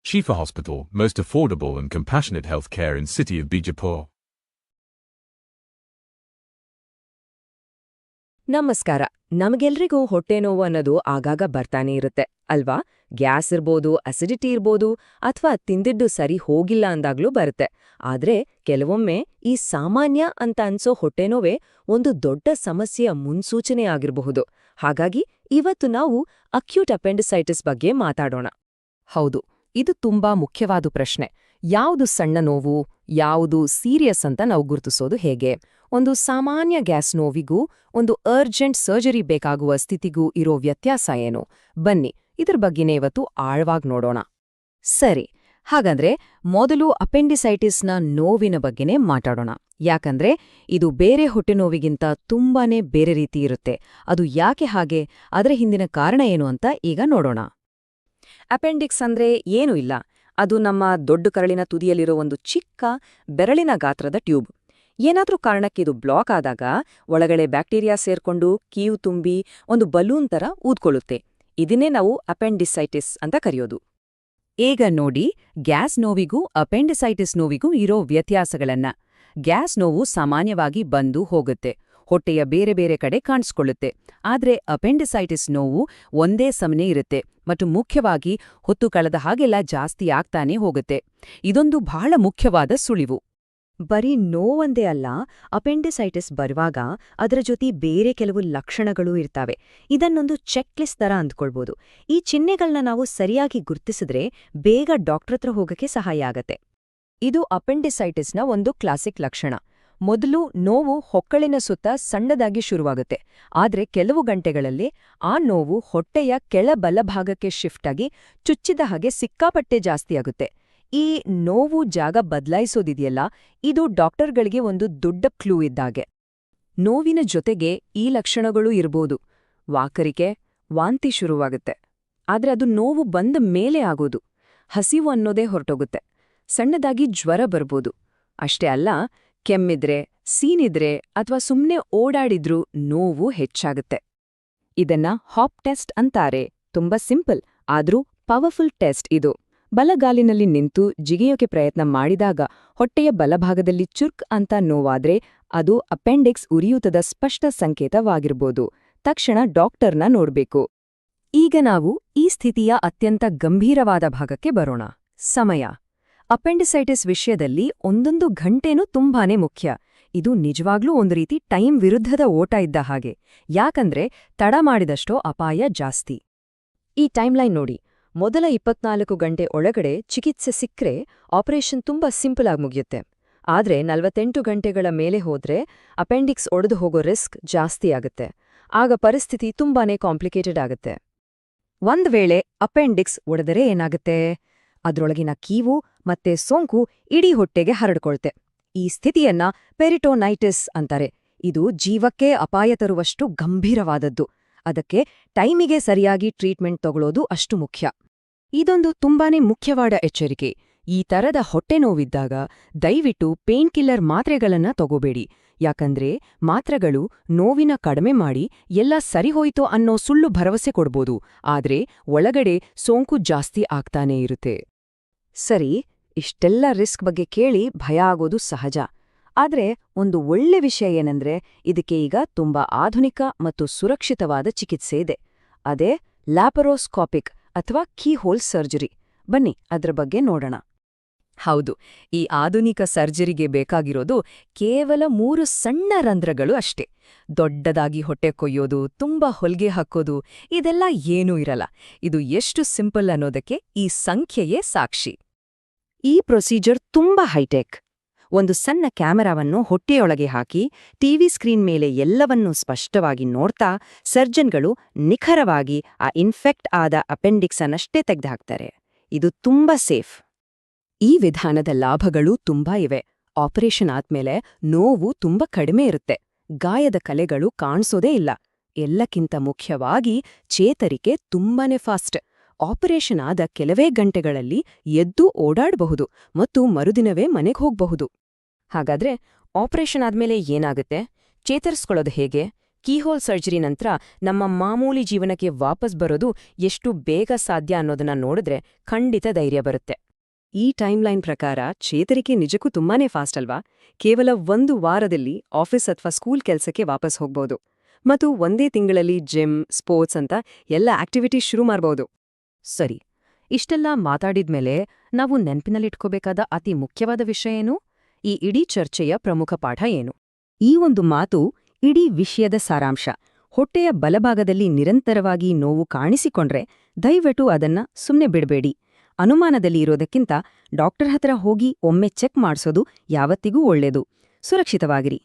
Shifa Hospital, most affordable and compassionate health care in city of Bijapur. ನಮಸ್ಕಾರ. ನಮಗೆಲ್ರಿಗೂ ಹೊಟ್ಟೆನೋವು ಅನ್ನೋದು ಆಗಾಗ ಬರ್ತಾನೆ ಇರುತ್ತೆ ಅಲ್ವಾ? ಗ್ಯಾಸ್ ಇರ್ಬೋದು, ಅಸಿಡಿಟಿ ಇರ್ಬೋದು, ಅಥವಾ ತಿಂದಿದ್ದು ಸರಿ ಹೋಗಿಲ್ಲ ಅಂದಾಗ್ಲೂ ಬರುತ್ತೆ. ಆದ್ರೆ ಕೆಲವೊಮ್ಮೆ ಈ ಸಾಮಾನ್ಯ ಅಂತ ಅನ್ಸೋ ಹೊಟ್ಟೆನೋವೇ ಒಂದು ದೊಡ್ಡ ಸಮಸ್ಯೆಯ ಮುನ್ಸೂಚನೆ ಆಗಿರಬಹುದು. ಹಾಗಾಗಿ ಇವತ್ತು ನಾವು ಅಕ್ಯೂಟ್ ಅಪೆಂಡಿಸೈಟಿಸ್ ಬಗ್ಗೆ ಮಾತಾಡೋಣ. ಹೌದು, ಇದು ತುಂಬಾ ಮುಖ್ಯವಾದ ಪ್ರಶ್ನೆ. ಯಾವುದು ಸಣ್ಣ ನೋವು, ಯಾವುದು ಸೀರಿಯಸ್ ಅಂತ ನಾವು ಗುರುತಿಸೋದು ಹೇಗೆ? ಒಂದು ಸಾಮಾನ್ಯ ಗ್ಯಾಸ್ ನೋವಿಗೂ ಒಂದು ಅರ್ಜೆಂಟ್ ಸರ್ಜರಿ ಬೇಕಾಗುವ ಸ್ಥಿತಿಗೂ ಇರೋ ವ್ಯತ್ಯಾಸ ಏನು? ಬನ್ನಿ, ಇದ್ರ ಬಗ್ಗೆನೇ ಇವತ್ತು ಆಳವಾಗಿ ನೋಡೋಣ. ಸರಿ, ಹಾಗಂದ್ರೆ ಮೊದಲು ಅಪೆಂಡಿಸೈಟಿಸ್ನ ನೋವಿನ ಬಗ್ಗೆನೇ ಮಾತಾಡೋಣ. ಯಾಕಂದ್ರೆ ಇದು ಬೇರೆ ಹೊಟ್ಟೆನೋವಿಗಿಂತ ತುಂಬಾನೇ ಬೇರೆ ರೀತಿ ಇರುತ್ತೆ. ಅದು ಯಾಕೆ ಹಾಗೆ, ಅದರ ಹಿಂದಿನ ಕಾರಣ ಏನು ಅಂತ ಈಗ ನೋಡೋಣ. ಅಪೆಂಡಿಕ್ಸ್ ಅಂದ್ರೆ ಏನೂ ಇಲ್ಲ, ಅದು ನಮ್ಮ ದೊಡ್ಡ ಕರಳಿನ ತುದಿಯಲ್ಲಿರೋ ಒಂದು ಚಿಕ್ಕ ಬೆರಳಿನ ಗಾತ್ರದ ಟ್ಯೂಬ್. ಏನಾದ್ರೂ ಕಾರಣಕ್ಕೆ ಇದು ಬ್ಲಾಕ್ ಆದಾಗ ಒಳಗಡೆ ಬ್ಯಾಕ್ಟೀರಿಯಾ ಸೇರ್ಕೊಂಡು ಕೀವು ತುಂಬಿ ಒಂದು ಬಲೂನ್ ತರ ಊದ್ಕೊಳ್ಳುತ್ತೆ. ಇದನ್ನೇ ನಾವು ಅಪೆಂಡಿಸೈಟಿಸ್ ಅಂತ ಕರೆಯೋದು. ಈಗ ನೋಡಿ, ಗ್ಯಾಸ್ ನೋವಿಗೂ ಅಪೆಂಡಿಸೈಟಿಸ್ ನೋವಿಗೂ ಇರೋ ವ್ಯತ್ಯಾಸಗಳನ್ನ. ಗ್ಯಾಸ್ ನೋವು ಸಾಮಾನ್ಯವಾಗಿ ಬಂದು ಹೋಗುತ್ತೆ, ಹೊಟ್ಟೆಯ ಬೇರೆ ಬೇರೆ ಕಡೆ ಕಾಣಿಸ್ಕೊಳ್ಳುತ್ತೆ. ಆದ್ರೆ ಅಪೆಂಡಿಸೈಟಿಸ್ ನೋವು ಒಂದೇ ಸಮನೆ ಇರುತ್ತೆ ಮತ್ತು ಮುಖ್ಯವಾಗಿ ಹೊತ್ತು ಕಳೆದ ಹಾಗೆಲ್ಲ ಜಾಸ್ತಿ ಆಗ್ತಾನೇ ಹೋಗುತ್ತೆ. ಇದೊಂದು ಬಹಳ ಮುಖ್ಯವಾದ ಸುಳಿವು. ಬರೀ ನೋವೊಂದೇ ಅಲ್ಲ, ಅಪೆಂಡಿಸೈಟಿಸ್ ಬರುವಾಗ ಅದರ ಜೊತೆ ಬೇರೆ ಕೆಲವು ಲಕ್ಷಣಗಳೂ ಇರ್ತಾವೆ. ಇದನ್ನೊಂದು ಚೆಕ್ಲಿಸ್ಟ್ ತರ ಅಂದ್ಕೊಳ್ಬೋದು. ಈ ಚಿಹ್ನೆಗಳನ್ನ ನಾವು ಸರಿಯಾಗಿ ಗುರ್ತಿಸಿದ್ರೆ ಬೇಗ ಡಾಕ್ಟರ್ ಹತ್ರ ಹೋಗಕ್ಕೆ ಸಹಾಯ ಆಗತ್ತೆ. ಇದು ಅಪೆಂಡಿಸೈಟಿಸ್ನ ಒಂದು ಕ್ಲಾಸಿಕ್ ಲಕ್ಷಣ. ಮೊದಲು ನೋವು ಹೊಕ್ಕಳಿನ ಸುತ್ತ ಸಣ್ಣದಾಗಿ ಶುರುವಾಗುತ್ತೆ, ಆದ್ರೆ ಕೆಲವು ಗಂಟೆಗಳಲ್ಲಿ ಆ ನೋವು ಹೊಟ್ಟೆಯ ಕೆಳ ಬಲಭಾಗಕ್ಕೆ ಶಿಫ್ಟ್ ಆಗಿ ಚುಚ್ಚಿದ ಹಾಗೆ ಸಿಕ್ಕಾಪಟ್ಟೆ ಜಾಸ್ತಿಯಾಗುತ್ತೆ. ಈ ನೋವು ಜಾಗ ಬದಲಾಯಿಸೋದಿದೆಯಲ್ಲ, ಇದು ಡಾಕ್ಟರ್ಗಳಿಗೆ ಒಂದು ದೊಡ್ಡ ಕ್ಲೂ ಇದ್ದಾಗೆ. ನೋವಿನ ಜೊತೆಗೆ ಈ ಲಕ್ಷಣಗಳು ಇರ್ಬೋದು. ವಾಕರಿಕೆ, ವಾಂತಿ ಶುರುವಾಗುತ್ತೆ, ಆದ್ರೆ ಅದು ನೋವು ಬಂದ ಮೇಲೆ ಆಗೋದು. ಹಸಿವು ಅನ್ನೋದೇ ಹೊರಟೋಗುತ್ತೆ. ಸಣ್ಣದಾಗಿ ಜ್ವರ ಬರ್ಬೋದು. ಅಷ್ಟೇ ಅಲ್ಲ, ಕೆಮ್ಮಿದ್ರೆ, ಸೀನಿದ್ರೆ ಅಥವಾ ಸುಮ್ನೆ ಓಡಾಡಿದ್ರೂ ನೋವು ಹೆಚ್ಚಾಗುತ್ತೆ. ಇದನ್ನ ಹಾಪ್ ಟೆಸ್ಟ್ ಅಂತಾರೆ. ತುಂಬಾ ಸಿಂಪಲ್ ಆದ್ರೂ ಪವರ್ಫುಲ್ ಟೆಸ್ಟ್ ಇದು. ಬಲಗಾಲಿನಲ್ಲಿ ನಿಂತು ಜಿಗಿಯೋಕೆ ಪ್ರಯತ್ನ ಮಾಡಿದಾಗ ಹೊಟ್ಟೆಯ ಬಲಭಾಗದಲ್ಲಿ ಚುರ್ಕ್ ಅಂತ ನೋವಾದ್ರೆ ಅದು ಅಪೆಂಡಿಕ್ಸ್ ಉರಿಯೂತದ ಸ್ಪಷ್ಟ ಸಂಕೇತವಾಗಿರ್ಬೋದು. ತಕ್ಷಣ ಡಾಕ್ಟರ್ನ ನೋಡ್ಬೇಕು. ಈಗ ನಾವು ಈ ಸ್ಥಿತಿಯ ಅತ್ಯಂತ ಗಂಭೀರವಾದ ಭಾಗಕ್ಕೆ ಬರೋಣ. ಸಮಯ. ಅಪೆಂಡಿಸೈಟಿಸ್ ವಿಷಯದಲ್ಲಿ ಒಂದೊಂದು ಘಂಟೆನೂ ತುಂಬಾನೇ ಮುಖ್ಯ. ಇದು ನಿಜವಾಗ್ಲೂ ಒಂದು ರೀತಿ ಟೈಮ್ ವಿರುದ್ಧದ ಓಟ ಇದ್ದ ಹಾಗೆ. ಯಾಕಂದ್ರೆ ತಡ ಮಾಡಿದಷ್ಟೋ ಅಪಾಯ ಜಾಸ್ತಿ. ಈ ಟೈಮ್ಲೈನ್ ನೋಡಿ. ಮೊದಲ 24 ಗಂಟೆ ಒಳಗಡೆ ಚಿಕಿತ್ಸೆ ಸಿಕ್ಕ್ರೆ ಆಪರೇಷನ್ ತುಂಬಾ ಸಿಂಪಲ್ ಆಗಿ ಮುಗಿಯುತ್ತೆ. ಆದ್ರೆ 48 ಗಂಟೆಗಳ ಮೇಲೆ ಹೋದ್ರೆ ಅಪೆಂಡಿಕ್ಸ್ ಒಡೆದು ಹೋಗೋ ರಿಸ್ಕ್ ಜಾಸ್ತಿ ಆಗುತ್ತೆ. ಆಗ ಪರಿಸ್ಥಿತಿ ತುಂಬಾನೇ ಕಾಂಪ್ಲಿಕೇಟೆಡ್ ಆಗುತ್ತೆ. ಒಂದ್ ವೇಳೆ ಅಪೆಂಡಿಕ್ಸ್ ಒಡೆದರೆ ಏನಾಗುತ್ತೆ? ಅದ್ರೊಳಗಿನ ಕೀವು ಮತ್ತೆ ಸೋಂಕು ಇಡೀ ಹೊಟ್ಟೆಗೆ ಹರಡ್ಕೊಳ್ತೆ. ಈ ಸ್ಥಿತಿಯನ್ನ ಪೆರಿಟೋನೈಟಿಸ್ ಅಂತಾರೆ. ಇದು ಜೀವಕ್ಕೆ ಅಪಾಯ ತರುವಷ್ಟು ಗಂಭೀರವಾದದ್ದು. ಅದಕ್ಕೆ ಟೈಮಿಗೆ ಸರಿಯಾಗಿ ಟ್ರೀಟ್ಮೆಂಟ್ ತಗೊಳ್ಳೋದು ಅಷ್ಟು ಮುಖ್ಯ. ಇದೊಂದು ತುಂಬಾನೇ ಮುಖ್ಯವಾದ ಎಚ್ಚರಿಕೆ. ಈ ತರದ ಹೊಟ್ಟೆ ನೋವಿದ್ದಾಗ ದಯವಿಟ್ಟು ಪೇನ್ ಕಿಲ್ಲರ್ ಮಾತ್ರೆಗಳನ್ನ ತಗೋಬೇಡಿ. ಯಾಕಂದ್ರೆ ಮಾತ್ರೆಗಳು ನೋವಿನ ಕಡಿಮೆ ಮಾಡಿ ಎಲ್ಲ ಸರಿಹೋಯ್ತು ಅನ್ನೋ ಸುಳ್ಳು ಭರವಸೆ ಕೊಡ್ಬೋದು, ಆದ್ರೆ ಒಳಗಡೆ ಸೋಂಕು ಜಾಸ್ತಿ ಆಗ್ತಾನೇ ಇರುತ್ತೆ. ಸರಿ, ಇಷ್ಟೆಲ್ಲ ರಿಸ್ಕ್ ಬಗ್ಗೆ ಕೇಳಿ ಭಯ ಆಗೋದು ಸಹಜ. ಆದ್ರೆ ಒಂದು ಒಳ್ಳೆ ವಿಷಯ ಏನಂದ್ರೆ ಇದಕ್ಕೆ ಈಗ ತುಂಬಾ ಆಧುನಿಕ ಮತ್ತು ಸುರಕ್ಷಿತವಾದ ಚಿಕಿತ್ಸೆ ಇದೆ. ಅದೇ ಲ್ಯಾಪರೋಸ್ಕೋಪಿಕ್ ಅಥವಾ ಕೀಹೋಲ್ ಸರ್ಜರಿ. ಬನ್ನಿ ಅದ್ರ ಬಗ್ಗೆ ನೋಡೋಣ. ಹೌದು, ಈ ಆಧುನಿಕ ಸರ್ಜರಿಗೆ ಬೇಕಾಗಿರೋದು ಕೇವಲ 3 ಸಣ್ಣ ರಂಧ್ರಗಳು ಅಷ್ಟೇ. ದೊಡ್ಡದಾಗಿ ಹೊಟ್ಟೆ ಕೊಯ್ಯೋದು, ತುಂಬಾ ಹೊಲಿಗೆ ಹಾಕೋದು ಇದೆಲ್ಲ ಏನೂ ಇರಲ್ಲ. ಇದು ಎಷ್ಟು ಸಿಂಪಲ್ ಅನ್ನೋದಕ್ಕೆ ಈ ಸಂಖ್ಯೆಯೇ ಸಾಕ್ಷಿ. ಈ ಪ್ರೊಸೀಜರ್ ತುಂಬಾ ಹೈಟೆಕ್. ಒಂದು ಸಣ್ಣ ಕ್ಯಾಮೆರಾವನ್ನು ಹೊಟ್ಟೆಯೊಳಗೆ ಹಾಕಿ ಟಿವಿ ಸ್ಕ್ರೀನ್ ಮೇಲೆ ಎಲ್ಲವನ್ನೂ ಸ್ಪಷ್ಟವಾಗಿ ನೋಡ್ತಾ ಸರ್ಜನ್ಗಳು ನಿಖರವಾಗಿ ಆ ಇನ್ಫೆಕ್ಟ್ ಆದ ಅಪೆಂಡಿಕ್ಸ್ ಅನ್ನಷ್ಟೇ ತೆಗೆದುಹಾಕ್ತಾರೆ. ಇದು ತುಂಬಾ ಸೇಫ್. ಈ ವಿಧಾನದ ಲಾಭಗಳು ತುಂಬಾ ಇವೆ. ಆಪರೇಷನ್ ಆದ್ಮೇಲೆ ನೋವು ತುಂಬಾ ಕಡಿಮೆ ಇರುತ್ತೆ, ಗಾಯದ ಕಲೆಗಳು ಕಾಣಿಸೋದೇ ಇಲ್ಲ. ಎಲ್ಲಕ್ಕಿಂತ ಮುಖ್ಯವಾಗಿ ಚೇತರಿಕೆ ತುಂಬಾನೇ ಫಾಸ್ಟ್. ಆಪರೇಷನ್ ಆದ ಕೆಲವೇ ಗಂಟೆಗಳಲ್ಲಿ ಎದ್ದು ಓಡಾಡಬಹುದು ಮತ್ತು ಮರುದಿನವೇ ಮನೆಗೆ ಹೋಗಬಹುದು. ಹಾಗಾದ್ರೆ ಆಪರೇಷನ್ ಆದ್ಮೇಲೆ ಏನಾಗುತ್ತೆ? ಚೇತರಿಸ್ಕೊಳ್ಳೋದು ಹೇಗೆ? ಕೀಹೋಲ್ ಸರ್ಜರಿ ನಂತರ ನಮ್ಮ ಮಾಮೂಲಿ ಜೀವನಕ್ಕೆ ವಾಪಸ್ ಬರೋದು ಎಷ್ಟು ಬೇಗ ಸಾಧ್ಯ ಅನ್ನೋದನ್ನ ನೋಡಿದ್ರೆ ಖಂಡಿತ ಧೈರ್ಯ ಬರುತ್ತೆ. ಈ ಟೈಮ್ಲೈನ್ ಪ್ರಕಾರ ಚೇತರಿಕೆ ನಿಜಕ್ಕೂ ತುಂಬಾನೇ ಫಾಸ್ಟ್ ಅಲ್ವಾ? ಕೇವಲ 1 ವಾರದಲ್ಲಿ ಆಫೀಸ್ ಅಥವಾ ಸ್ಕೂಲ್ ಕೆಲ್ಸಕ್ಕೆ ವಾಪಸ್ ಹೋಗ್ಬೋದು. ಮತ್ತು ಒಂದೇ ತಿಂಗಳಲ್ಲಿ ಜಿಮ್, ಸ್ಪೋರ್ಟ್ಸ್ ಅಂತ ಎಲ್ಲ ಆಕ್ಟಿವಿಟಿ ಶುರು ಮಾಡ್ಬೋದು. ಸರಿ, ಇಷ್ಟೆಲ್ಲ ಮಾತಾಡಿದ್ಮೇಲೆ ನಾವು ನೆನ್ಪಿನಲ್ಲಿಟ್ಕೋಬೇಕಾದ ಅತಿ ಮುಖ್ಯವಾದ ವಿಷಯ ಏನು? ಈ ಇಡೀ ಚರ್ಚೆಯ ಪ್ರಮುಖ ಪಾಠ ಏನು? ಈ ಒಂದು ಮಾತು ಇಡೀ ವಿಷಯದ ಸಾರಾಂಶ. ಹೊಟ್ಟೆಯ ಬಲಭಾಗದಲ್ಲಿ ನಿರಂತರವಾಗಿ ನೋವು ಕಾಣಿಸಿಕೊಂಡ್ರೆ ದಯವಿಟ್ಟು ಅದನ್ನ ಸುಮ್ನೆ ಬಿಡಬೇಡಿ. ಅನುಮಾನದಲ್ಲಿ ಇರೋದಕ್ಕಿಂತ ಡಾಕ್ಟರ್ ಹತ್ರ ಹೋಗಿ ಒಮ್ಮೆ ಚೆಕ್ ಮಾಡ್ಸೋದು ಯಾವತ್ತಿಗೂ ಒಳ್ಳೇದು. ಸುರಕ್ಷಿತವಾಗಿರಿ.